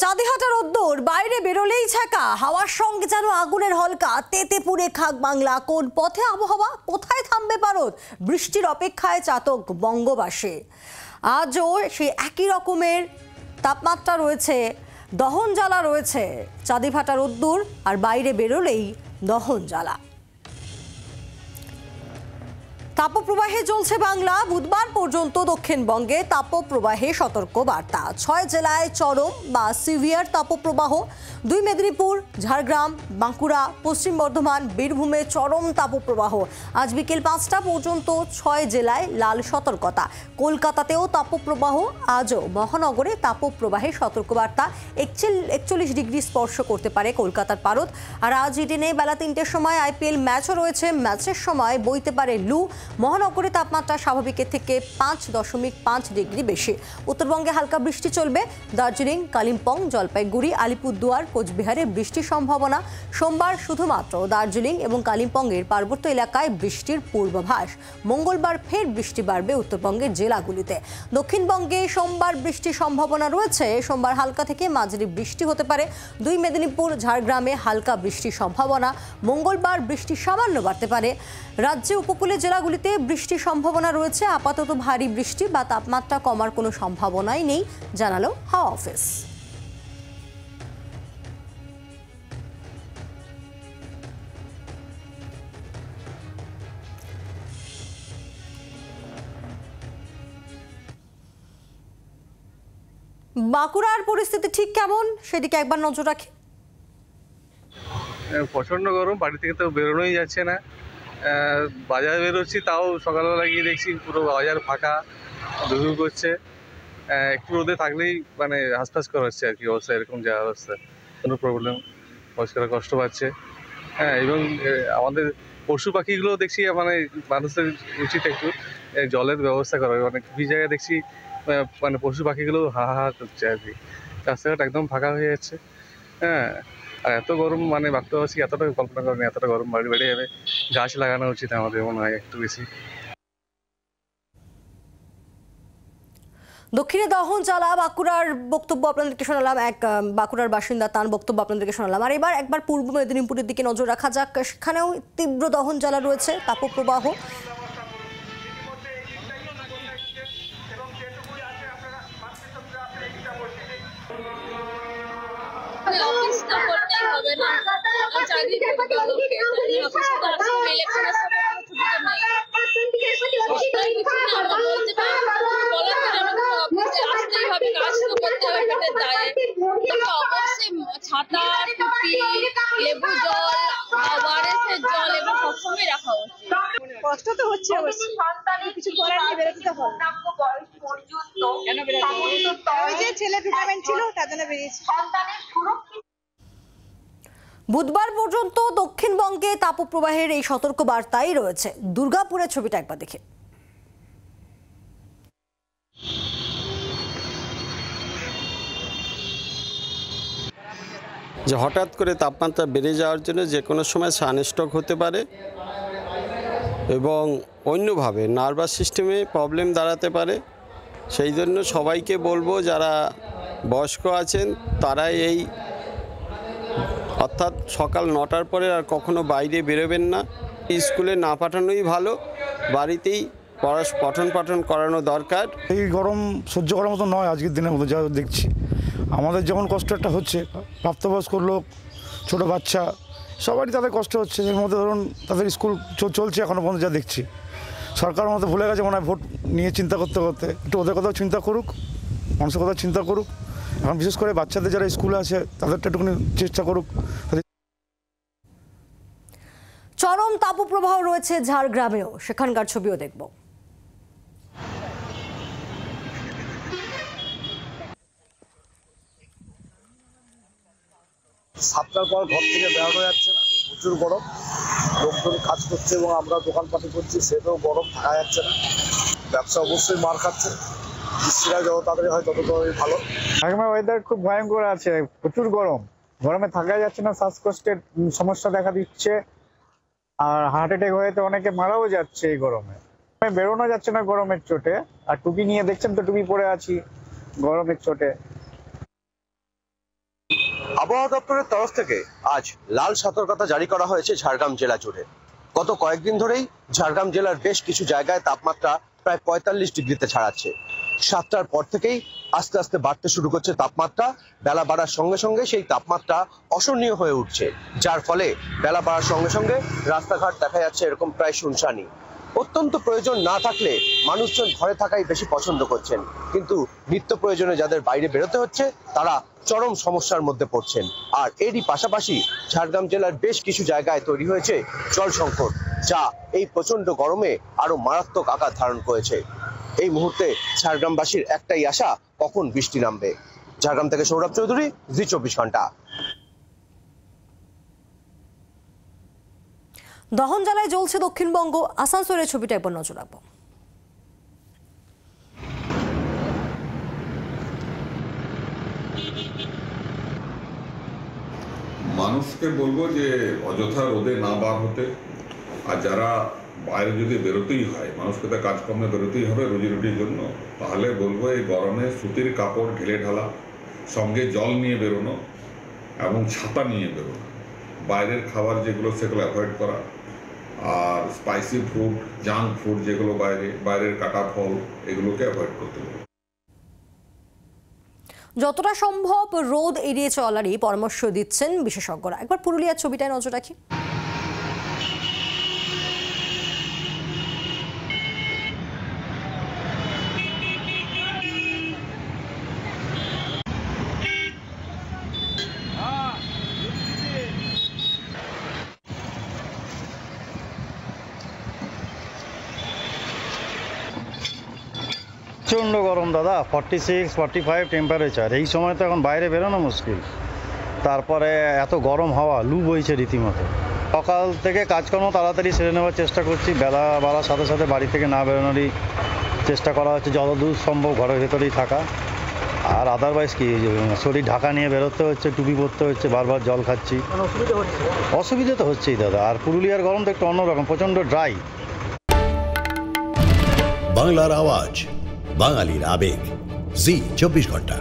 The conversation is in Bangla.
চাঁদিহাটা রোদ্দুর, বাইরে বেরোলেই ছ্যাঁকা, হাওয়ার সঙ্গে যেন আগুনের হলকা, তেতে পুড়ে খাক বাংলা। কোন পথে আবহাওয়া, কোথায় থামবে পারদ? বৃষ্টির অপেক্ষায় চাতক বঙ্গবাসী। আজও সেই একই রকমের তাপমাত্রা রয়েছে, দহন জ্বালা রয়েছে। চাঁদিহাটা রোদ্দুর, আর বাইরে বেরোলেই দহন জ্বালা। তাপপ্রবাহে চলছে বাংলা। বুধবার পর্যন্ত দক্ষিণবঙ্গে তাপপ্রবাহে সতর্ক বার্তা। 6 জেলায় চরম বা সিভিয়ার তাপপ্রবাহ। 2 মেদিনীপুর, ঝাড়গ্রাম, বাঁকুড়া, পশ্চিম বর্ধমান, বীরভূমে চরম তাপপ্রবাহ। আজ বিকেল 5টা পর্যন্ত 6 জেলায় লাল সতর্কতা। কলকাতাতেও তাপপ্রবাহ। আজও মহানগরে তাপপ্রবাহে সতর্কবার্তা। 41 ডিগ্রি স্পর্শ করতে পারে কলকাতার পারদ। আর আজ ইডেনে বেলা 3টের সময় আইপিএল ম্যাচও রয়েছে। ম্যাচের সময় বইতে পারে লু। মহানগরে তাপমাত্রা স্বাভাবিকের থেকে 5.5 ডিগ্রি বেশি। উত্তরবঙ্গে হালকা বৃষ্টি চলবে। দার্জিলিং, কালিম্পং, জলপাইগুড়ি, আলিপুরদুয়ার, কোচবিহারে বৃষ্টির সম্ভাবনা। সোমবার শুধুমাত্র দার্জিলিং এবং কালিম্পংয়ের পার্বত্য এলাকায় বৃষ্টির পূর্বাভাস। মঙ্গলবার ফের বৃষ্টি বাড়বে উত্তরবঙ্গের জেলাগুলিতে। দক্ষিণবঙ্গে সোমবার বৃষ্টির সম্ভাবনা রয়েছে। সোমবার হালকা থেকে মাঝারি বৃষ্টি হতে পারে। 2 মেদিনীপুর, ঝাড়গ্রামে হালকা বৃষ্টির সম্ভাবনা। মঙ্গলবার বৃষ্টি সামান্য বাড়তে পারে। রাজ্যে উপকূলীয় জেলাগুলিতে বৃষ্টির সম্ভাবনা রয়েছে। আপাতত ভারী বৃষ্টি বা তাপমাত্রা কমার কোনো সম্ভাবনাই নেই, জানালো হাওয়া অফিস। বাঁকুড়ার পরিস্থিতি ঠিক কেমন, সেদিকে একবার নজর রাখি। প্রচন্ড গরম, বাড়ি থেকে তো বেরোনোই যাচ্ছে না। বাজারে বেরোচ্ছি, তাও সকালবেলা গিয়ে দেখছি পুরো বাজার ফাঁকা, ধুধু করছে। একটু রোদে থাকলেই মানে হাসফাস করা হচ্ছে আর কি অবস্থা। এরকম যা অবস্থা, কোনো প্রবলেম, বয়স্করা কষ্ট পাচ্ছে। এবং আমাদের পশু পাখিগুলো দেখছি মানে মানুষের উচিত একটু জলের ব্যবস্থা করা। মানে কিছু জায়গায় দেখছি মানে পশু পাখিগুলো হা করছে আর কি। রাস্তাঘাট একদম ফাঁকা হয়ে যাচ্ছে। আর এত গরম, মানে ভাবতে পারছি, এতটা কল্পনা করেনি এতটা গরম বেড়ে যাবে। গাছ লাগানো উচিত আমাদের মনে হয় একটু বেশি। দক্ষিণে দহন জ্বালা, বাঁকুড়ার বক্তব্য আপনাদেরকে শোনালাম। বাঁকুড়ার বাসিন্দা তার বক্তব্য আপনাদেরকে শোনালাম। আর এবার একবার পূর্ব মেদিনীপুরের দিকে নজর রাখা যাক। সেখানেও তীব্র দহন জ্বালা রয়েছে, তাপপ্রবাহ। ছাতা, টুপি, লেবু জল, ওয়ারেসের জল এবং সবসময় রাখা উচিত। কষ্ট তো হচ্ছে, কিছু করার নেই, বেরোতে তো হবে। কেন বেরোতে হবে? ওই যে ছেলে টুর্নামেন্ট ছিল, তার জন্য বেরিয়েছি। বুধবার পর্যন্ত দক্ষিণবঙ্গে তাপপ্রবাহের এই সতর্ক বার্তাই রয়েছে। দুর্গাপুরের ছবিটা একবার দেখে। যে হঠাৎ করে তাপমাত্রা বেড়ে যাওয়ার জন্য যে কোনো সময় সানস্ট্রোক হতে পারে এবং অন্যভাবে নার্ভাস সিস্টেমে প্রবলেম দাঁড়াতে পারে। সেই জন্য সবাইকে বলবো, যারা বয়স্ক আছেন তারাই এই অর্থাৎ সকাল 9টার পরে আর কখনো বাইরে বেরোবেন না। স্কুলে না পাঠানোই ভালো, বাড়িতেই পঠন পাঠন করানো দরকার। এই গরম সহ্য করার মতো নয় আজকের দিনের মতো, যা দেখছি। আমাদের যেমন কষ্ট একটা হচ্ছে, প্রাপ্তবয়স্ক লোক, ছোটো বাচ্চা, সবারই তাদের কষ্ট হচ্ছে। এর মধ্যে ধরুন তাদের স্কুল চলছে এখনও পর্যন্ত, যা দেখছি। সরকার মতো ভুলে গেছে মনে হয় ভোট নিয়ে চিন্তা করতে করতে। একটু ওদের কথাও চিন্তা করুক, মানুষের কথা চিন্তা করুক। এখন বিশেষ করে বাচ্চাদের যারা স্কুলে আছে তাদেরটা একটুখানি চেষ্টা করুক। চরম তাপপ্রবাহ রয়েছে ঝাড়গ্রামেও, সেখানকার ছবিও দেখব। 7টার পর ঘর থেকে বেরোনো যাচ্ছে না, প্রচুর গরম। লোকজন কাজ করছে এবং আমরা দোকানপাটি করছি, সেটাও গরম, থাকা যাচ্ছে না। ব্যবসা অবশ্যই মার খাচ্ছে। বৃষ্টিটা যত তাড়াতাড়ি হয় তত তাড়াতাড়ি ভালো। ঝাড়গ্রামের ওয়েদার খুব ভয়ঙ্কর আছে, প্রচুর গরম, গরমে থাকা যাচ্ছে না, শ্বাসকষ্টের সমস্যা দেখা দিচ্ছে। আর হার্ট অ্যাটাক হয়ে তো অনেকে মারাও যাচ্ছে এই গরমে। বেরোনো যাচ্ছে না গরমের চোটে। আর টুপি নিয়ে দেখছেন তো, টুপি পরে আছি গরমের চোটে। আবহাওয়া দপ্তরের তরফ থেকে আজ লাল সতর্কতা জারি করা হয়েছে ঝাড়গ্রাম জেলা জুড়ে। গত কয়েকদিন ধরেই ঝাড়গ্রাম জেলার বেশ কিছু জায়গায় তাপমাত্রা প্রায় ৪৫ ডিগ্রিতে ছাড়াচ্ছে। ৭টার পর থেকেই আস্তে আস্তে বাড়তে শুরু করছে তাপমাত্রা। বেলা বাড়ার সঙ্গে সঙ্গে সেই তাপমাত্রা অসহনীয় হয়ে উঠছে, যার ফলে বেলা বাড়ার সঙ্গে সঙ্গে রাস্তাঘাট দেখা যাচ্ছে এরকম প্রায় শুনশানি। অত্যন্ত প্রয়োজন না থাকলে মানুষজন ঘরে থাকাই বেশি পছন্দ করছেন, কিন্তু নিত্য প্রয়োজনে যাদের বাইরে বেরোতে হচ্ছে তারা চরম সমস্যার মধ্যে পড়ছেন। আর এরই পাশাপাশি ঝাড়গ্রাম জেলার বেশ কিছু জায়গায় তৈরি হয়েছে জল সংকট, যা এই প্রচন্ড গরমে আরো মারাত্মক আকার ধারণ করেছে। এই মুহূর্তে ঝাড়গ্রামবাসীর একটাই আশা, কখন বৃষ্টি নামবে। ঝাড়গ্রাম থেকে সৌরভ চৌধুরী, জি ২৪ ঘন্টা। দহন জ্বালায় জ্বলছে দক্ষিণবঙ্গ। আসানসোলের ছবিটা একবার নজর রাখবো। মানুষকে বলবো যে অযথা রোদে না বার হতে, আর যারা বাইরে যদি বেরোতেই হয়, মানুষকে তো কাজকর্মে বেরোতেই হবে রুজি রুটির জন্য, তাহলে বলবো এই গরমে সুতির কাপড় ঢেলে ঢালা, সঙ্গে জল নিয়ে বেরোনো এবং ছাতা নিয়ে বেরোনো, বাইরের খাবার যেগুলো সেগুলো অ্যাভয়েড করা, আর স্পাইসি ফুড, জাঙ্ক ফুড যেগুলো বাইরের কাটা ফল, এগুলোকে অ্যাভয়েড করতে হবে। যতটা সম্ভব রোদ এড়িয়ে চলারই পরামর্শ দিচ্ছেন বিশেষজ্ঞরা। একবার পুরুলিয়ার ছবিটায় নজর রাখি। প্রচণ্ড গরম দাদা, 46-45 টেম্পারেচার। এই সময় তো এখন বাইরে বেরোনো মুশকিল। তারপরে এত গরম হাওয়া, লু বইছে রীতিমতো। সকাল থেকে কাজকর্ম তাড়াতাড়ি সেরে নেওয়ার চেষ্টা করছি, বেলা বাড়ার সাথে সাথে বাড়ি থেকে না বেরোনোরই চেষ্টা করা হচ্ছে, যতদূর সম্ভব ঘরের ভেতরেই থাকা। আর আদারওয়াইজ কি, শরীর ঢাকা নিয়ে বেরোতে হচ্ছে, টুপি পরতে হচ্ছে, বারবার জল খাচ্ছি। অসুবিধা তো হচ্ছেই দাদা। আর পুরুলিয়ার গরম তো একটু অন্যরকম, প্রচণ্ড ড্রাই। বাংলার আওয়াজ, বাঙালির আবেগ, জি ২৪ ঘন্টা।